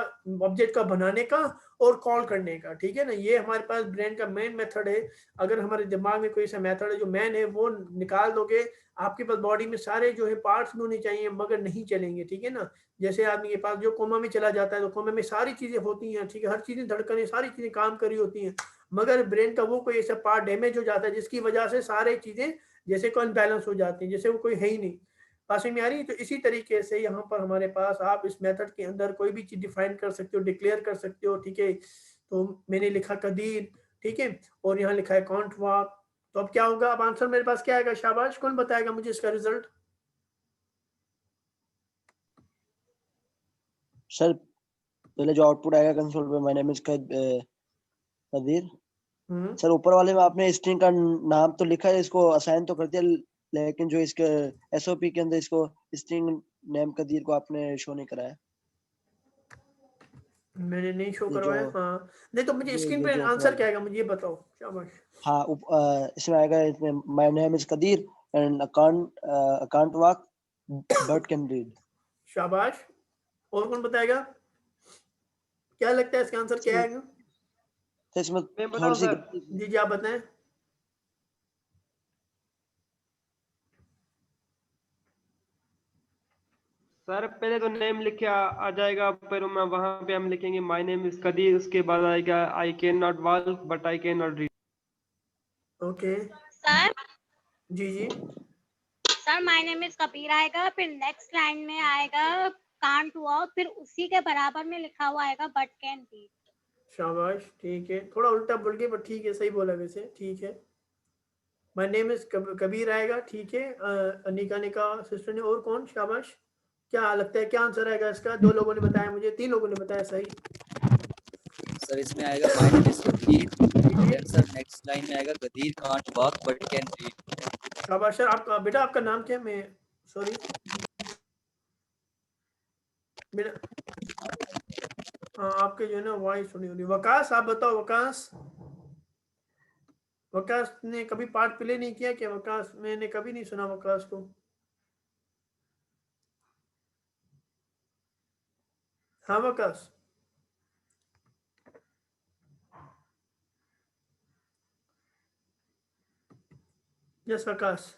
S1: ऑब्जेक्ट का बनाने का और कॉल करने का, ठीक है ना। ये हमारे पास ब्रेन का मेन मेथड है। अगर हमारे दिमाग में कोई ऐसा मेथड है जो मेन है, वो निकाल दोगे, आपके पास बॉडी में सारे जो है पार्ट्स होने चाहिए, मगर नहीं चलेंगे, ठीक है ना। जैसे आदमी के पास जो कोमा में चला जाता है, तो कोमा में सारी चीजें होती हैं, ठीक है, हर चीजें धड़कने सारी चीजें काम कर रही होती हैं, मगर ब्रेन का वो कोई ऐसा पार्ट डैमेज हो जाता है जिसकी वजह से सारी चीजें जैसे कोई अनबैलेंस हो जाती हैं, जैसे वो कोई है ही नहीं। पास में आ रही है। तो इसी तरीके से यहाँ पर हमारे पास आप इस मेथड के अंदर कोई भी चीज डिफाइन कर सकते हो, डिक्लेयर कर सकते हो, ठीक है। तो मैंने लिखा कदीर, ठीक है, और यहाँ लिखा है कांट वॉक। तो अब क्या होगा, अब आंसर मेरे पास क्या आएगा, शाबाश, कौन बताएगा मुझे इसका रिजल्ट।
S2: सर पहले जो आउटपुट आएगा कंसोल पे my name is Kadir, sir ऊपर वाले में आपने स्ट्रिंग का नाम तो लिखा है, इसको असाइन तो कर दिया, लेकिन जो इसके एसओपी के अंदर इसको स्ट्रिंग नेम कदीर को आपने शो नहीं कराया।
S1: मैंने नहीं शो
S2: ये
S1: करवाया,
S2: जो
S1: हाँ। नहीं तो मुझे स्क्रीन
S2: ये
S1: पे
S2: जो
S1: आंसर क्या आएगा, मुझे ये बताओ, शाबाश।
S2: हाँ, इसमें आएगा, इसमें my name is Kadir and can't walk but can read.
S1: शाबाश, और कौन बताएगा, क्या लगता है इसका आंसर क्या आएगा।
S2: तो इसमें
S4: मैं
S2: थोड़ी
S4: बताऊं
S2: सी
S4: सर?
S1: जी जी आप बताएं।
S4: सर पहले तो नेम लिखे आ जाएगा, फिर मैं वहां पे हम लिखेंगे माय नेम इज कदीर, उसके बाद आएगा I can not walk but I can not read.
S1: Okay,
S5: sir
S1: जी जी,
S5: sir my name is Kabir आएगा, फिर नेक्स्ट लाइन में आएगा कांट वॉक, फिर उसी के बराबर में लिखा हुआ आएगा बट कैन रीड।
S1: शाबाश, ठीक है, थोड़ा उल्टा बोल के, पर ठीक है, सही बोला वैसे, ठीक है। माय नेम इज कबीर आएगा, ठीक है। अनिका ने कहा, सिस्टर ने, और कौन, शाबाश। क्या लगता है क्या आंसर आएगा इसका, दो लोगों ने बताया मुझे, तीन लोगों ने बताया सही।
S8: सर इसमें आएगा my name is Kadir, then sir next line में आएगा Kadir can't walk but can read.
S1: शाबाश सर। आपका बेटा, आपका नाम क्या है, मैं सॉरी बेटा, हाँ आपके जो है ना वॉइस सुनी हो रही। वकास, आप बताओ, वकास। वकास ने कभी पार्ट प्ले नहीं किया क्या, वकास, मैंने कभी नहीं सुना वकास को। हाँ वकास, यस वकास।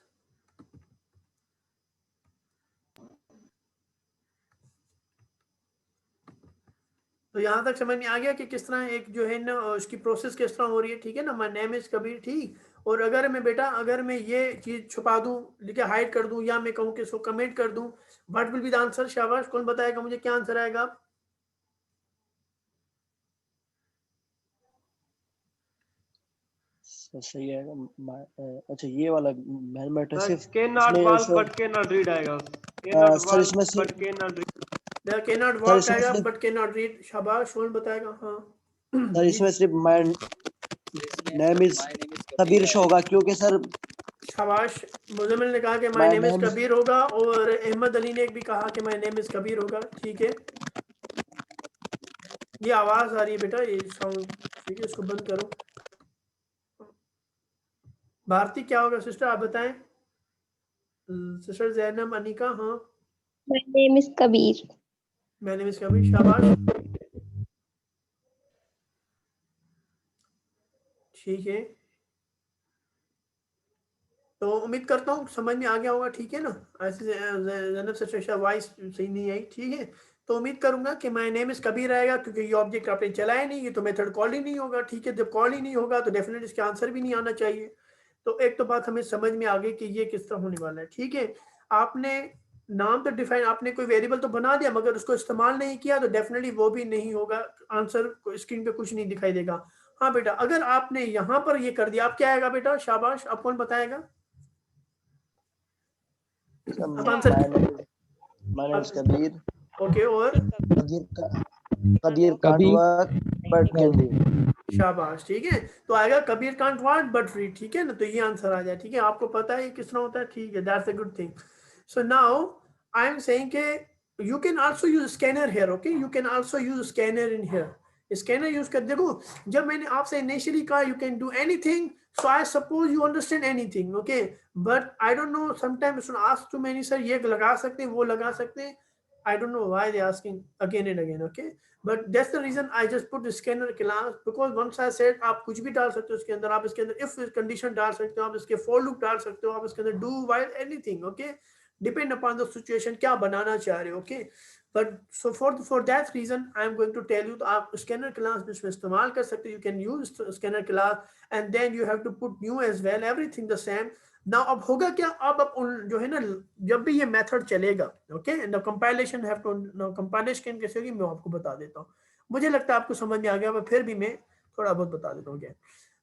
S1: तो यहाँ तक समझ में आ गया कि किस तरह एक जो है ना उसकी प्रोसेस किस तरह हो रही है, ठीक है ना। माय नेम इज कबीर, ठीक। और अगर मैं बेटा, अगर मैं ये चीज छुपा दूं, लिखे हाइड कर दूं, या मैं कहूँ कि इसको कमेंट कर दूं, what will be the answer, शाबाश, कौन बताएगा मुझे क्या आंसर आएगा।
S2: सही है। अच्छा ये वाला मैन मैटर
S4: सर
S2: सिर्फ
S4: कैन नॉट
S2: इसमें
S4: walk but can not read आएगा, कैन नॉट
S2: सर इसमें
S4: walk but can not read.
S1: Can not
S2: sir
S1: walk
S2: इसमें
S1: आएगा
S2: सिर्फ
S1: बट कैन नॉट रीड, शाबाश, कौन बताएगा, हाँ।
S2: सर
S1: जी
S2: इसमें सिर्फ my name is Kabir show होगा, क्योंकि सर
S1: शाबाश, मुजम्मिल ने कहा कि my
S2: my
S1: name is
S2: name
S1: Kabir होगा, और अहमद अली ने भी कहा कि माय नेम इज कबीर होगा, ठीक है। ये आवाज आ रही है बेटा, ये साउंड, ठीक है, इसको बंद करो। भारती क्या होगा सिस्टर, आप बताएं। सिस्टर जैनब, अनिका, हाँ।
S9: My name is Kabir.
S1: My name is Kabir, शाबाश, ठीक है। तो उम्मीद करता हूँ समझ में आ गया होगा, ठीक है ना। ऐसे जैनब सिस्टर वॉइस सही नहीं आई, ठीक है। तो उम्मीद करूंगा कि माय नेम इज कबीर रहेगा, क्योंकि ये ऑब्जेक्ट आपने चलाया नहीं, ये तो मेथड कॉल ही नहीं होगा, ठीक है। जब कॉल ही नहीं होगा तो डेफिनेटली इसका आंसर भी नहीं आना चाहिए। तो एक तो बात हमें समझ में आ गई कि ये किस तरह होने वाला है, ठीक है। आपने नाम तो डिफाइन, आपने कोई वेरिएबल तो बना दिया, मगर उसको इस्तेमाल नहीं किया तो डेफिनेटली वो भी नहीं होगा, आंसर स्क्रीन पे कुछ नहीं दिखाई देगा। हाँ बेटा, अगर आपने यहाँ पर ये कर दिया, आप क्या आएगा बेटा, शाबाश, आप कौन बताएगा। अब answer
S2: My name is Kabir.
S1: Okay, और
S2: Kabir can't work but can read.
S1: शाबाश, ठीक है। तो आएगा Kabir can't what but read, ठीक है ना। तो ये आंसर आ जाए, ठीक है। आपको पता है किस तरह होता है, ठीक है, that's a good thing. So now I am saying के you can also use scanner here, okay, you can also use scanner in here. Scanner use कर, देखो जब मैंने आपसे इनिशियली कहा you can do anything, so I suppose you understand anything, okay, but I don't know, sometimes when asked too many, sir ये लगा सकते हैं, वो लगा सकते हैं, I don't know why they asking again and again, okay, but that's the reason I just put the scanner class, because once I said आप कुछ भी डाल सकते हो इसके अंदर, आप इसके अंदर if condition डाल सकते हो, आप इसके for loop डाल सकते हो, आप इसके अंदर do while anything, okay, depend upon the situation क्या बनाना चाह रहे हो, okay, but so for that reason I am going to tell you, तो आप scanner class में इसमें इस्तेमाल कर सकते हो, you can use scanner class and then you have to put new as well, everything the same. Now अब होगा क्या, अब जो है ना, जब भी ये मेथड चलेगा, okay, the compilation have to, compilation कैसे होगी मैं आपको बता देता हूँ। मुझे लगता है आपको समझ में आ गया, फिर भी मैं थोड़ा बहुत बता देता हूँ।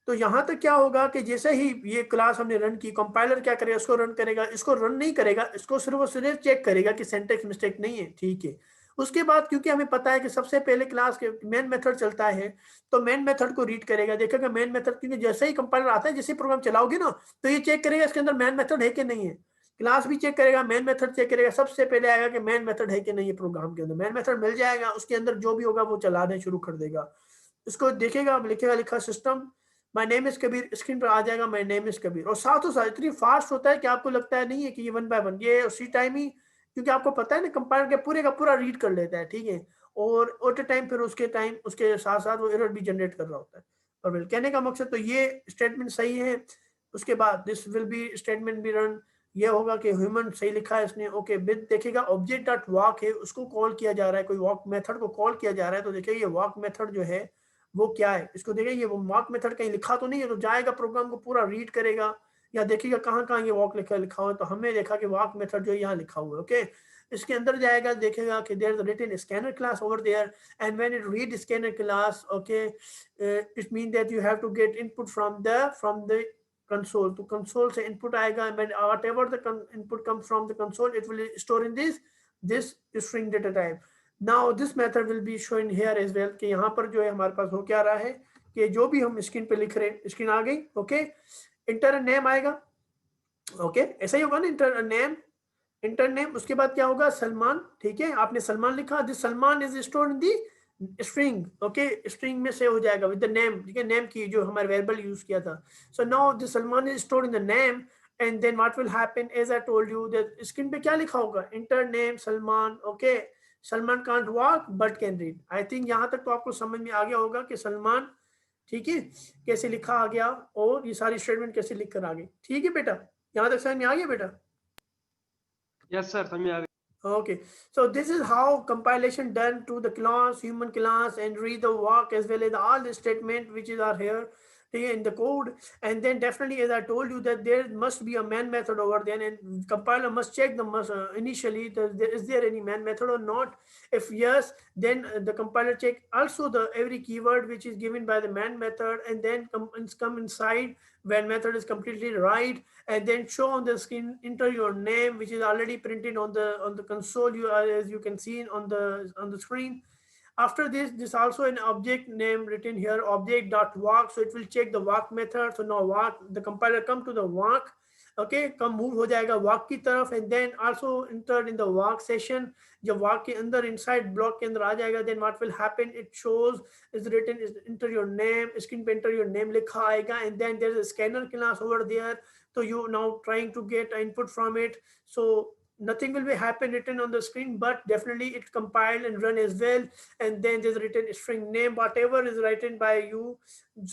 S1: तो यहाँ तक क्या होगा कि जैसे ही ये क्लास हमने रन की, कंपाइलर क्या करेगा, इसको रन करेगा, इसको रन नहीं करेगा, इसको सिर्फ और सिर्फ चेक करेगा कि सिंटैक्स मिस्टेक नहीं है, ठीक है। उसके बाद क्योंकि हमें पता है कि सबसे पहले क्लास के मेन मेथड चलता है, तो मेन मेथड को रीड करेगा, देखेगा मेन मेथड, क्योंकि जैसे ही कंपाइलर आता है, जैसे प्रोग्राम चलाओगे ना, तो ये चेक करेगा इसके अंदर मेन मेथड है कि नहीं है। क्लास भी चेक करेगा, मेन मेथड चेक करेगा, सबसे पहले आएगा कि मेन मेथड है कि नहीं है। प्रोग्राम के अंदर मेन मेथड मिल जाएगा, उसके अंदर जो भी होगा वो चलाने शुरू कर देगा। इसको देखेगा, अब लिखेगा, लिखा system my name is Kabir, screen पर आ जाएगा माय नेम इज कबीर, और साथों साथ इतनी फास्ट होता है कि आपको लगता है नहीं है कि ये 1 बाय 1, ये उसी टाइम ही, क्योंकि आपको पता है ना कंपाइलर के पूरे का पूरा रीड कर लेता है, ठीक है, और एट टाइम फिर उसके साथ साथ वो एरर भी जनरेट कर रहा होता है। और बिल कहने का मकसद तो ये स्टेटमेंट सही है। उसके बाद this will be statement be run, ये होगा कि ह्यूमन सही लिखा है इसने, ओके, विद देखेगा ऑब्जेक्ट डॉट वॉक है, उसको कॉल किया जा रहा है, कोई वॉक मेथड को कॉल किया जा रहा है, तो देखिए ये वॉक मेथड जो है वो क्या है, इसको देखिए ये वो वॉक मेथड कहीं लिखा तो नहीं है, तो जाएगा प्रोग्राम को पूरा रीड करेगा, या देखिएगा कहाँ कहाँ ये वॉक लिखा हुआ है, तो हमने देखा कि वॉक मेथड जो है यहाँ लिखा हुआ है, ओके। इसके अंदर जाएगा, देखेगा कि there is a written scanner class over there, and when it read scanner class, okay, it mean that you have to get input from the console, तो कंसोल से इनपुट आएगा, when whatever the input comes from the console it will store in this string data type. Now this method will be shown here as well, कि यहाँ पर जो है हमारे पास हो क्या रहा है कि जो भी हम स्क्रीन पे लिख रहे हैं, स्क्रीन आ गई, ओके, इंटर नेम आएगा, ओके, ऐसा ही होगा ना, इंटर नेम, उसके बाद क्या होगा, सलमान, ठीक है, आपने सलमान लिखा, this Salman is stored in the string, okay, string में से हो जाएगा विद द नेम, ठीक है, नेम की जो हमारे वेरिएबल यूज किया था। So now this Salman is stored in the name, and then what will happen, as I told you that screen पे क्या लिखा होगा, enter name Salman, okay, Salman can't walk but can read. I think यहाँ तक तो आपको समझ में आ गया होगा कि सलमान, ठीक है, कैसे लिखा आ गया, और ये सारी स्टेटमेंट कैसे लिख कर आ गई, ठीक है बेटा, यहाँ तक समझ में आ गया बेटा।
S4: यस सर, समझ आ गया।
S1: Okay, so this is how compilation done to the class, human class, and read the walk as well as all the statement which is are here in the code. And then definitely, as I told you, that there must be a man method over there, and compiler must check the initially is there any man method or not. If yes, then the compiler check also the every keyword which is given by the man method, and then come inside when method is completely right, and then show on the screen, enter your name which is already printed on the console, you are, as you can see on the screen. After this also an object name written here, object.walk, so it will check the walk method. So now walk, the compiler come to the walk, okay come move हो जाएगा वॉक की तरफ, and then also enter in the walk session. जब वॉक के अंदर इनसाइड ब्लॉक के अंदर आ जाएगा, then what will happen, it shows is written enter your name, screen पे इंटर योर नेम लिखा आएगा, and then there is a scanner class over there, so you now trying to get input from it, so nothing will be happen written on the screen, but definitely it compile and run as well, and then there's written string name, whatever is written by you,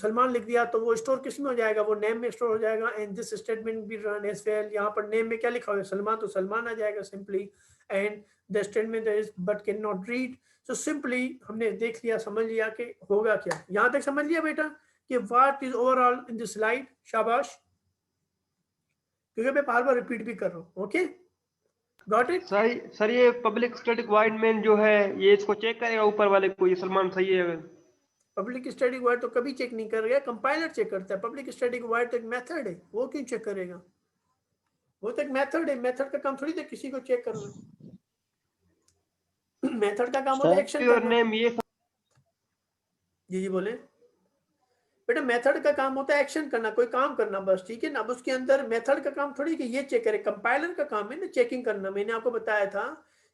S1: Salman लिख दिया तो वो स्टोर किस में हो जाएगा, वो नेम में स्टोर हो जाएगा, एंड दिस स्टेटमेंट भी रन एज वेल। यहाँ पर नेम में क्या लिखा हुआ है, सलमान, तो सलमान आ जाएगा simply, and the statement is but can not read. So simply हमने देख लिया, समझ लिया कि होगा क्या, यहाँ तक समझ लिया बेटा कि what is overall in this slide, शाबाश, क्योंकि मैं बार बार रिपीट भी कर रहा हूँ। ओके गॉट इट
S4: सर ये पब्लिक स्टैटिक वॉइड मेन जो है ये इसको चेक करेगा ऊपर वाले को, ये सलमान सही है?
S1: पब्लिक स्टैटिक वॉइड तो कभी चेक नहीं करेगा, कंपाइलर चेक करता है। पब्लिक स्टैटिक वॉइड तो एक मेथड है, वो क्यों चेक करेगा, वो तो एक मेथड है, मेथड का काम थोड़ी था किसी को चेक करना, मेथड का काम होता है एक्शन
S4: योर
S1: करना।
S4: नेम ये
S1: जी बोले बेटा, मेथड का काम होता है एक्शन करना, कोई काम करना बस, ठीक है ना। अब उसके अंदर मेथड का काम थोड़ी कि ये चेक करे, कंपाइलर का काम है ना चेकिंग करना। मैंने आपको बताया था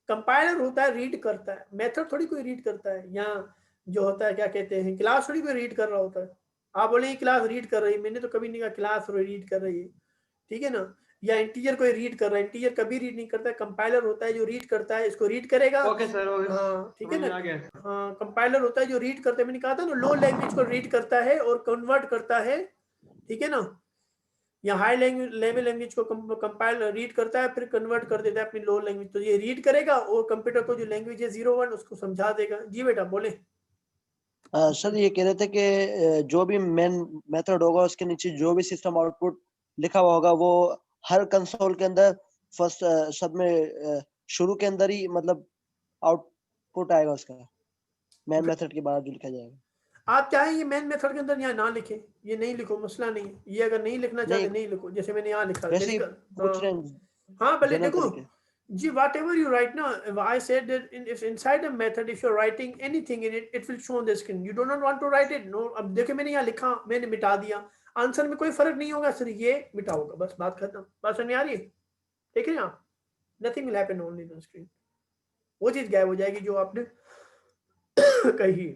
S1: कंपाइलर होता है रीड करता है, मेथड थोड़ी कोई रीड करता है। यहाँ जो होता है क्या कहते हैं, क्लास थोड़ी कोई रीड कर रहा होता है। आप बोले क्लास रीड कर रही है, मैंने तो कभी नहीं कहा क्लास रीड कर रही है, ठीक है ना। या इंटीजर कोई रीड कर रहा है, इंटीजर कभी रीड नहीं करता है, कंपाइलर होता है जो रीड करता है, इसको रीड करेगा।
S4: ओके सर,
S1: हाँ ठीक है ना,
S4: आ गया।
S1: हाँ कंपाइलर होता है जो रीड करता है, मैंने कहा था ना लो लैंग्वेज को रीड करता है और कन्वर्ट करता है, ठीक है ना। या हाई लेवल लैंग्वेज को कंपाइल रीड करता है फिर कन्वर्ट कर देता है अपनी लो लैंग्वेज, तो ये रीड करेगा और कंप्यूटर को जो लैंग्वेज है 01 उसको समझा देगा। जी बेटा बोले।
S2: सर ये कह रहे थे कि जो भी मेन मेथड होगा उसके नीचे जो भी सिस्टम आउटपुट लिखा हुआ होगा वो हर कंसोल के अंदर फर्स्ट सब में शुरू के अंदर ही मतलब आउटपुट आएगा उसका, मेन मेथड के बाद जो लिखा जाएगा।
S1: आप चाहें ये मेन मेथड के अंदर यहाँ ना लिखें, ये नहीं लिखो, मसला नहीं है। ये अगर नहीं लिखना चाहते नहीं लिखो, जैसे मैंने यहाँ लिखा।
S2: वैसे ही पूछ रहे हैं।
S1: हाँ भले देखो
S2: तरीके।
S1: जी, whatever you write now, I said that if inside a method if you're writing anything in it, it will show on the screen. You do not want to write it, no। अब देखो मैंने यहाँ लिखा, मैंने मिटा दिया, आंसर में कोई फर्क नहीं होगा, सिर्फ ये मिटा होगा, बस बात खत्म। बात समझ आ रही है, देख रहे हैं आप, nothing will happen only on screen, वो चीज गायब हो जाएगी जो आपने कही।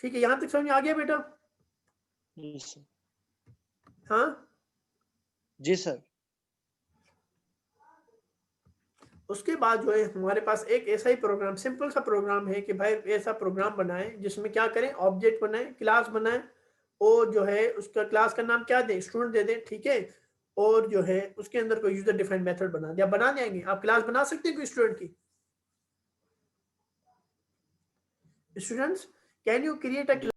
S1: ठीक है, यहाँ तक समझ आ गया बेटा? हाँ
S2: जी सर।
S1: उसके बाद जो है हमारे पास एक ऐसा ही प्रोग्राम, सिंपल सा प्रोग्राम है कि भाई ऐसा प्रोग्राम बनाए जिसमें क्या करें, ऑब्जेक्ट बनाए, क्लास बनाए, और जो है उसका क्लास का नाम क्या दें, स्टूडेंट दे दें, ठीक है। और जो है उसके अंदर कोई यूजर डिफाइंड मेथड बना दिया, बना देंगे। आप क्लास बना सकते हैं कोई स्टूडेंट की? Students can you create a